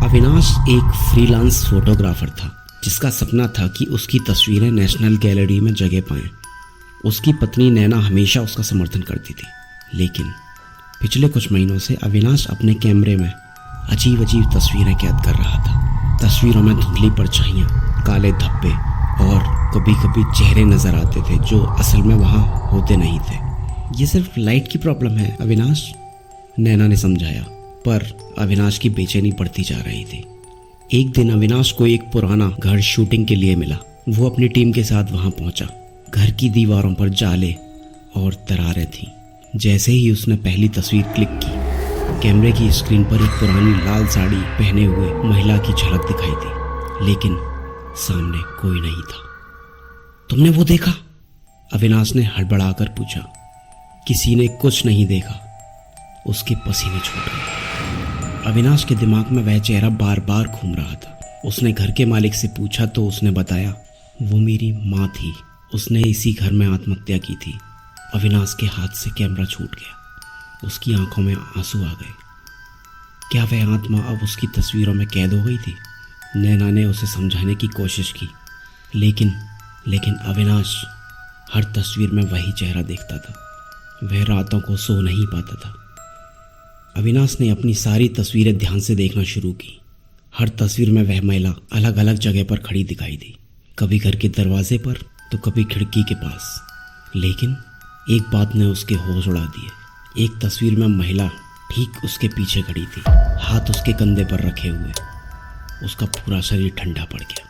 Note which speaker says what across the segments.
Speaker 1: अविनाश एक freelance photographer था जिसका सपना था कि उसकी तस्वीरें नेशनल गैलरी में जगह पाएं। उसकी पत्नी नैना हमेशा उसका समर्थन करती थी, लेकिन पिछले कुछ महीनों से अविनाश अपने कैमरे में अजीब अजीब तस्वीरें कैद कर रहा था। तस्वीरों में धुंधली परछाइयाँ, काले धब्बे और कभी कभी चेहरे नजर आते थे जो असल में वहाँ होते नहीं थे। ये सिर्फ लाइट की प्रॉब्लम है अविनाश, नैना ने समझाया, पर अविनाश की बेचैनी बढ़ती जा रही थी। एक दिन अविनाश को एक पुराना घर शूटिंग के लिए मिला। वो अपनी टीम के साथ वहां पहुंचा। घर की दीवारों पर जाले और दरारें थीं। जैसे ही उसने पहली तस्वीर क्लिक की, कैमरे की स्क्रीन पर एक पुरानी लाल साड़ी पहने हुए महिला की झलक दिखाई दी, लेकिन सामने कोई नहीं था। तुमने वो देखा? अविनाश ने हड़बड़ाकर पूछा। किसी ने कुछ नहीं देखा, उसके पसीने छूट गए। अविनाश के दिमाग में वह चेहरा बार बार घूम रहा था। उसने घर के मालिक से पूछा तो उसने बताया, वो मेरी माँ थी, उसने इसी घर में आत्महत्या की थी। अविनाश के हाथ से कैमरा छूट गया। उसकी आंखों में आंसू आ गए। क्या वह आत्मा अब उसकी तस्वीरों में कैद हो गई थी? नैना ने उसे समझाने की कोशिश की, लेकिन अविनाश हर तस्वीर में वही चेहरा देखता था। वह रातों को सो नहीं पाता था। अविनाश ने अपनी सारी तस्वीरें ध्यान से देखना शुरू की। हर तस्वीर में वह महिला अलग अलग जगह पर खड़ी दिखाई दी, कभी घर के दरवाजे पर तो कभी खिड़की के पास। लेकिन एक बात ने उसके होश उड़ा दिए। एक तस्वीर में महिला ठीक उसके पीछे खड़ी थी, हाथ उसके कंधे पर रखे हुए। उसका पूरा शरीर ठंडा पड़ गया।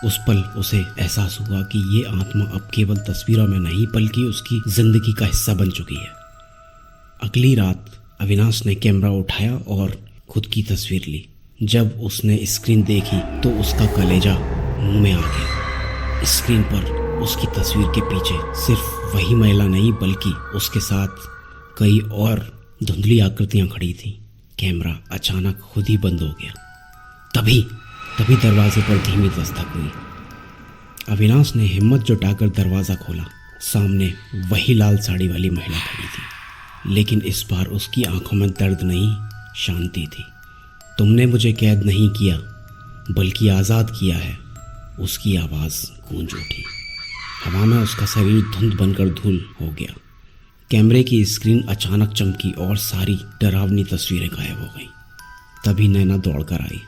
Speaker 1: उस पल उसे एहसास हुआ कि ये आत्मा अब केवल तस्वीरों में नहीं बल्कि उसकी जिंदगी का हिस्सा बन चुकी है। अगली रात अविनाश ने कैमरा उठाया और खुद की तस्वीर ली। जब उसने स्क्रीन देखी तो उसका कलेजा मुंह में आ गया। स्क्रीन पर उसकी तस्वीर के पीछे सिर्फ वही महिला नहीं बल्कि उसके साथ कई और धुंधली आकृतियां खड़ी थीं। कैमरा अचानक खुद ही बंद हो गया। तभी दरवाजे पर धीमी दस्तक हुई। अविनाश ने हिम्मत जुटाकर दरवाज़ा खोला। सामने वही लाल साड़ी वाली महिला खड़ी थी, लेकिन इस बार उसकी आंखों में दर्द नहीं, शांति थी। तुमने मुझे कैद नहीं किया बल्कि आज़ाद किया है, उसकी आवाज़ गूंज उठी। हवा में उसका शरीर धुंध बनकर धूल हो गया। कैमरे की स्क्रीन अचानक चमकी और सारी डरावनी तस्वीरें गायब हो गईं। तभी नैना दौड़कर आई।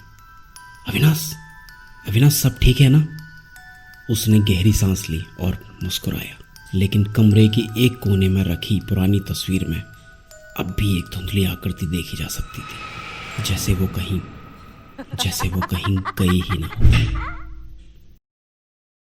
Speaker 1: अविनाश सब ठीक है ना? उसने गहरी सांस ली और मुस्कुराया, लेकिन कमरे के एक कोने में रखी पुरानी तस्वीर में अब भी एक धुंधली आकृति देखी जा सकती थी, जैसे वो कहीं गई ही ना हो।